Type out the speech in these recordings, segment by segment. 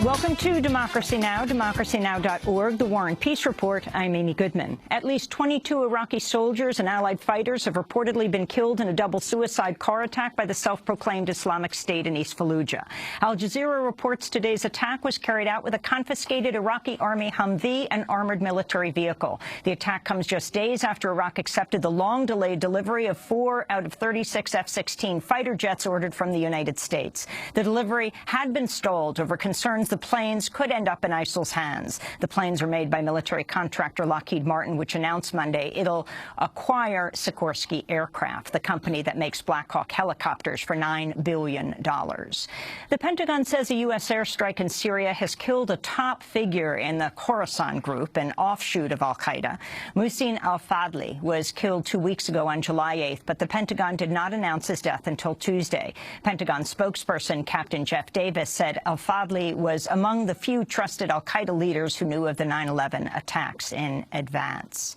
Welcome to Democracy Now!, democracynow.org, The War and Peace Report. I'm Amy Goodman. At least 22 Iraqi soldiers and allied fighters have reportedly been killed in a double suicide car attack by the self-proclaimed Islamic State in East Fallujah. Al Jazeera reports today's attack was carried out with a confiscated Iraqi Army Humvee and armored military vehicle. The attack comes just days after Iraq accepted the long-delayed delivery of 4 out of 36 F-16 fighter jets ordered from the United States. The delivery had been stalled over concerns the planes could end up in ISIL's hands. The planes are made by military contractor Lockheed Martin, which announced Monday it'll acquire Sikorsky Aircraft, the company that makes Black Hawk helicopters, for $9 billion. The Pentagon says a U.S. airstrike in Syria has killed a top figure in the Khorasan group, an offshoot of al-Qaeda. Muhsin al-Fadli was killed 2 weeks ago on July 8th, but the Pentagon did not announce his death until Tuesday. Pentagon spokesperson Captain Jeff Davis said al-Fadli was among the few trusted al-Qaeda leaders who knew of the 9/11 attacks in advance.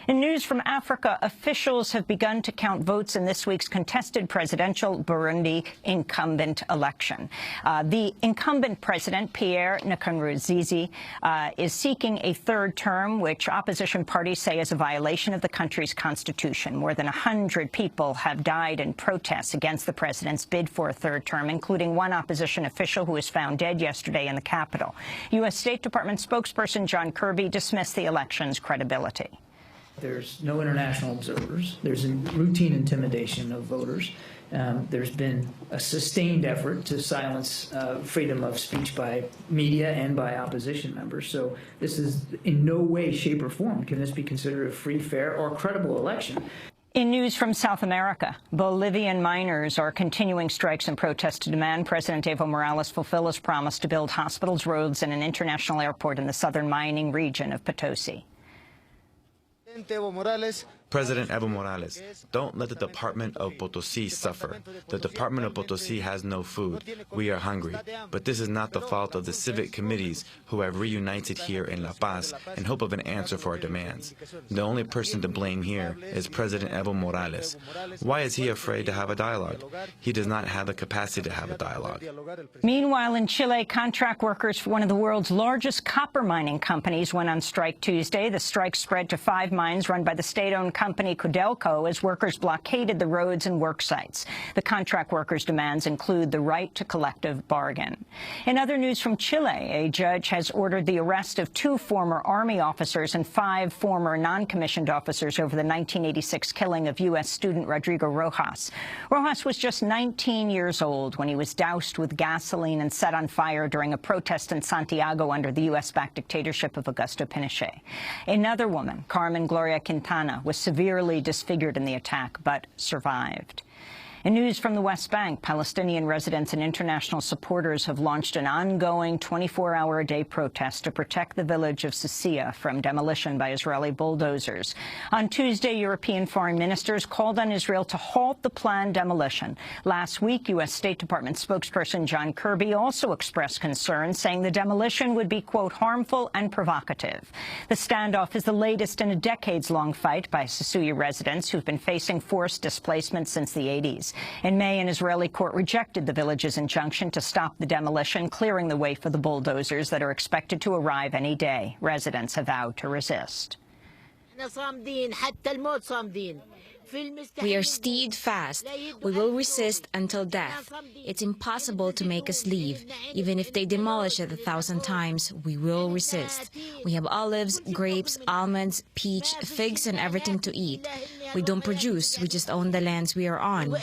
In news from Africa, officials have begun to count votes in this week's contested presidential Burundi incumbent election. The incumbent president, Pierre Nkurunziza, is seeking a third term, which opposition parties say is a violation of the country's constitution. More than 100 people have died in protests against the president's bid for a third term, including one opposition official who was found dead yesterday in the capital. U.S. State Department spokesperson John Kirby dismissed the election's credibility. There's no international observers. There's a routine intimidation of voters. There's been a sustained effort to silence freedom of speech by media and by opposition members. So this is in no way, shape, or form can this be considered a free, fair, or credible election. In news from South America, Bolivian miners are continuing strikes and protests to demand President Evo Morales fulfill his promise to build hospitals, roads, and an international airport in the southern mining region of Potosi. President Evo Morales, don't let the Department of Potosi suffer. The Department of Potosi has no food. We are hungry. But this is not the fault of the civic committees who have reunited here in La Paz in hope of an answer for our demands. The only person to blame here is President Evo Morales. Why is he afraid to have a dialogue? He does not have the capacity to have a dialogue. Meanwhile, in Chile, contract workers for one of the world's largest copper mining companies went on strike Tuesday. The strike spread to 5 mines run by the state-owned company Codelco as workers blockaded the roads and work sites. The contract workers' demands include the right to collective bargain. In other news from Chile, a judge has ordered the arrest of 2 former Army officers and 5 former non-commissioned officers over the 1986 killing of U.S. student Rodrigo Rojas. Rojas was just 19 years old when he was doused with gasoline and set on fire during a protest in Santiago under the U.S.-backed dictatorship of Augusto Pinochet. Another woman, Carmen Quintana, was severely disfigured in the attack, but survived. In news from the West Bank, Palestinian residents and international supporters have launched an ongoing 24-hour-a-day protest to protect the village of Susia from demolition by Israeli bulldozers. On Tuesday, European foreign ministers called on Israel to halt the planned demolition. Last week, U.S. State Department spokesperson John Kirby also expressed concern, saying the demolition would be, quote, harmful and provocative. The standoff is the latest in a decades-long fight by Susia residents who've been facing forced displacement since the 80s. In May, an Israeli court rejected the village's injunction to stop the demolition, clearing the way for the bulldozers that are expected to arrive any day. Residents have vowed to resist. We are steadfast. We will resist until death. It's impossible to make us leave. Even if they demolish it 1,000 times, we will resist. We have olives, grapes, almonds, peach, figs, and everything to eat. We don't produce, we just own the lands we are on.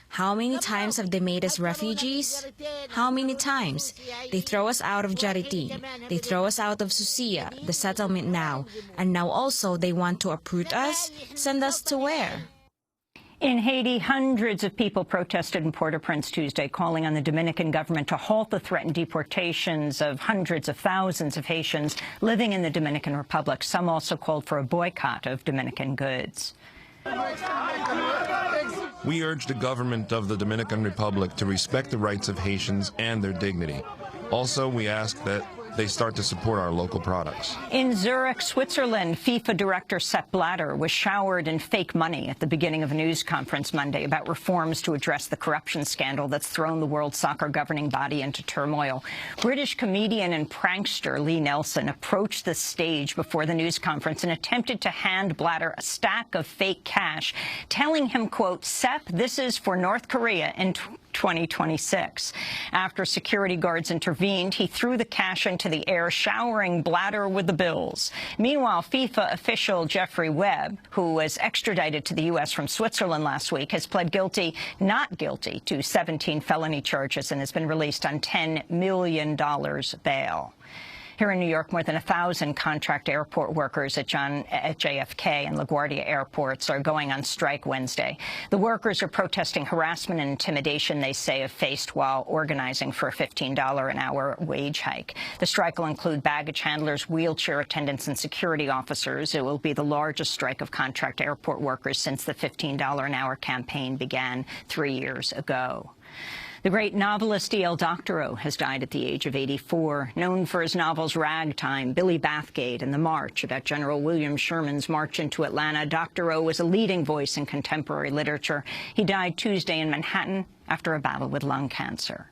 How many times have they made us refugees? How many times? They throw us out of Jaritin. They throw us out of Susia, the settlement now. And now also they want to uproot us? Send us to where? In Haiti, hundreds of people protested in Port-au-Prince Tuesday, calling on the Dominican government to halt the threatened deportations of hundreds of thousands of Haitians living in the Dominican Republic. Some also called for a boycott of Dominican goods. We urge the government of the Dominican Republic to respect the rights of Haitians and their dignity. Also, we ask that they start to support our local products. In Zurich, Switzerland, FIFA director Sepp Blatter was showered in fake money at the beginning of a news conference Monday about reforms to address the corruption scandal that's thrown the World Soccer governing body into turmoil. British comedian and prankster Lee Nelson approached the stage before the news conference and attempted to hand Blatter a stack of fake cash, telling him, quote, "Sepp, this is for North Korea in 2026. After security guards intervened, he threw the cash into the air, showering Blatter with the bills. Meanwhile, FIFA official Jeffrey Webb, who was extradited to the U.S. from Switzerland last week, has pled not guilty to 17 felony charges and has been released on $10 million bail. Here in New York, more than 1,000 contract airport workers at JFK and LaGuardia airports are going on strike Wednesday. The workers are protesting harassment and intimidation they say have faced while organizing for a $15 an hour wage hike. The strike will include baggage handlers, wheelchair attendants, and security officers. It will be the largest strike of contract airport workers since the $15 an hour campaign began 3 years ago. The great novelist E.L. Doctorow has died at the age of 84. Known for his novels Ragtime, Billy Bathgate, and The March, about General William Sherman's march into Atlanta, Doctorow was a leading voice in contemporary literature. He died Tuesday in Manhattan after a battle with lung cancer.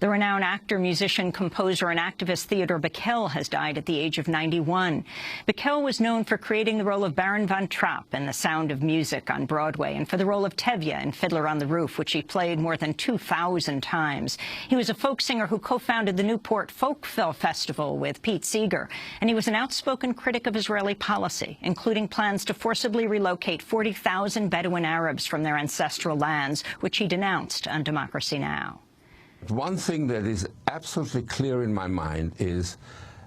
The renowned actor, musician, composer, and activist Theodore BIKEL has died at the age of 91. BIKEL was known for creating the role of Baron von Trapp in The Sound of Music on Broadway and for the role of Tevye in Fiddler on the Roof, which he played more than 2,000 times. He was a folk singer who co-founded the Newport Folk Festival with Pete Seeger, and he was an outspoken critic of Israeli policy, including plans to forcibly relocate 40,000 Bedouin Arabs from their ancestral lands, which he denounced on Democracy Now! One thing that is absolutely clear in my mind is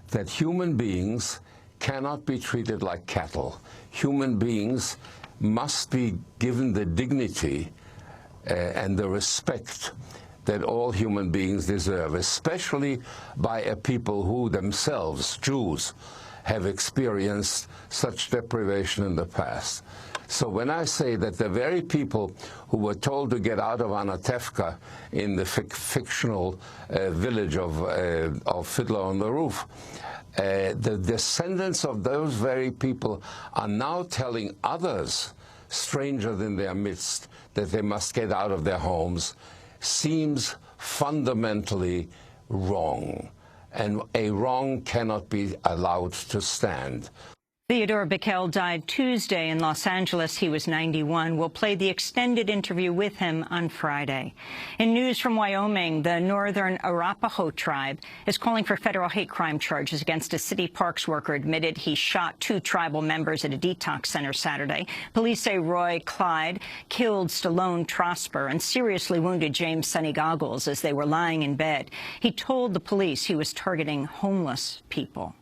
that human beings cannot be treated like cattle. Human beings must be given the dignity and the respect that all human beings deserve, especially by a people who themselves, Jews, have experienced such deprivation in the past. So when I say that the very people who were told to get out of Anatevka in the fictional village of Fiddler on the Roof, the descendants of those very people are now telling others, strangers in their midst, that they must get out of their homes, seems fundamentally wrong. And a wrong cannot be allowed to stand. Theodore BIKEL died Tuesday in Los Angeles. He was 91. We'll play the extended interview with him on Friday. In news from Wyoming, the Northern Arapaho tribe is calling for federal hate crime charges against a city parks worker admitted he shot 2 tribal members at a detox center Saturday. Police say Roy Clyde killed Stallone Trosper and seriously wounded James Sonny Goggles as they were lying in bed. He told the police he was targeting homeless people.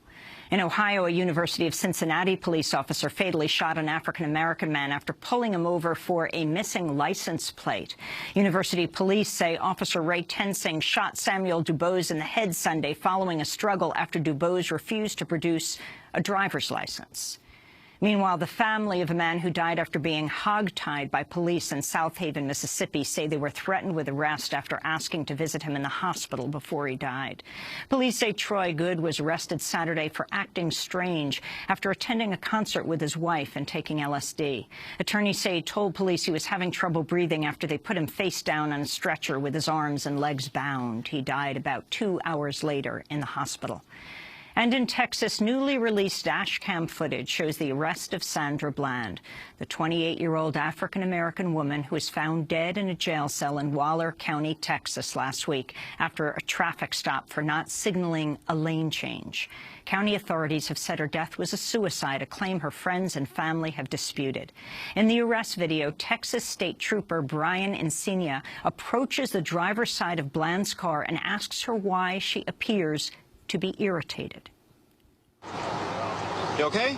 In Ohio, a University of Cincinnati police officer fatally shot an African-American man after pulling him over for a missing license plate. University police say Officer Ray Tensing shot Samuel Dubose in the head Sunday following a struggle after Dubose refused to produce a driver's license. Meanwhile, the family of a man who died after being hogtied by police in South Haven, Mississippi, say they were threatened with arrest after asking to visit him in the hospital before he died. Police say Troy Good was arrested Saturday for acting strange after attending a concert with his wife and taking LSD. Attorneys say he told police he was having trouble breathing after they put him face down on a stretcher with his arms and legs bound. He died about 2 hours later in the hospital. And in Texas, newly released dash cam footage shows the arrest of Sandra Bland, the 28-year-old African-American woman who was found dead in a jail cell in Waller County, Texas last week after a traffic stop for not signaling a lane change. County authorities have said her death was a suicide, a claim her friends and family have disputed. In the arrest video, Texas State Trooper Brian Encina approaches the driver's side of Bland's car and asks her why she appears to be irritated. You okay?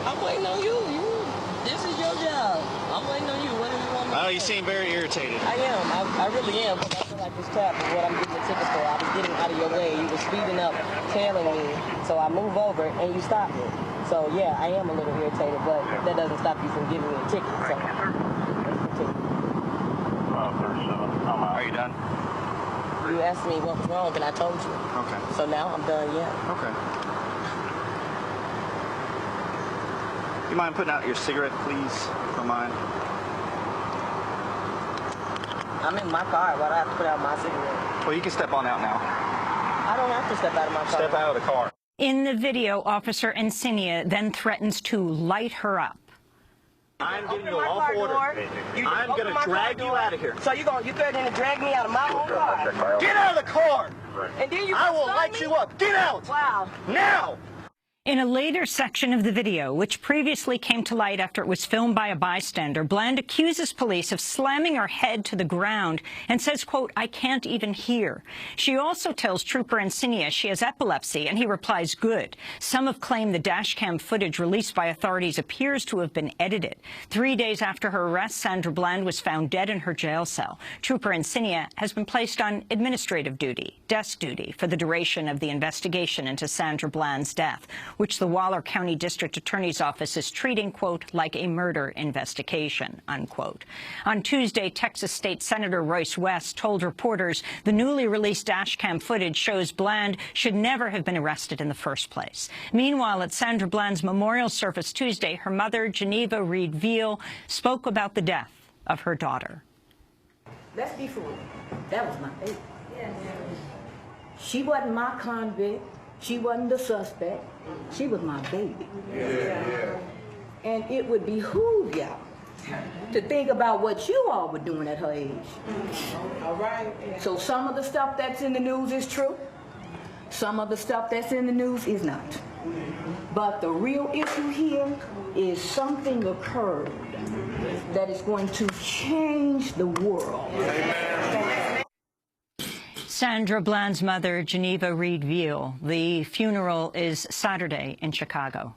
I'm waiting on you. This is your job. I'm waiting on you. What do you want me to Oh, do? you seem very irritated. I am. I really am. But I feel like this tap is what I'm getting a ticket for. I was getting out of your way. You were speeding up, tailing me. So I move over and you stop me. So yeah, I am a little irritated, but that doesn't stop you from giving me a ticket. So let's continue. Are you done? You asked me what was wrong, and I told you. Okay. So now I'm done, yeah. Okay. You mind putting out your cigarette, please? Don't mind. I'm in my car. Why do I have to put out my cigarette? Well, you can step on out now. I don't have to step out of my car. Step out of the car. In the video, Officer Encinia then threatens to light her up. I'm giving you a lawful order. I'm going to drag you out of here. So you threatening to drag me out of my own car? Get out of the car! And then you I will light you up. Get out! Wow. Now! In a later section of the video, which previously came to light after it was filmed by a bystander, Bland accuses police of slamming her head to the ground and says, quote, "I can't even hear." She also tells Trooper Encinia she has epilepsy, and he replies, "Good." Some have claimed the dash cam footage released by authorities appears to have been edited. 3 days after her arrest, Sandra Bland was found dead in her jail cell. Trooper Encinia has been placed on administrative duty, desk duty, for the duration of the investigation into Sandra Bland's death, which the Waller County District Attorney's Office is treating, quote, like a murder investigation, unquote. On Tuesday, Texas State Senator Royce West told reporters the newly released dashcam footage shows Bland should never have been arrested in the first place. Meanwhile, at Sandra Bland's memorial service Tuesday, her mother, Geneva Reed Veal, spoke about the death of her daughter. Let's be for real. That was my baby. She wasn't my convict. She wasn't the suspect. She was my baby. And it would behoove y'all to think about what you all were doing at her age. All right. So some of the stuff that's in the news is true. Some of the stuff that's in the news is not. But the real issue here is something occurred that is going to change the world. Sandra Bland's mother, Geneva Reed Veal. The funeral is Saturday in Chicago.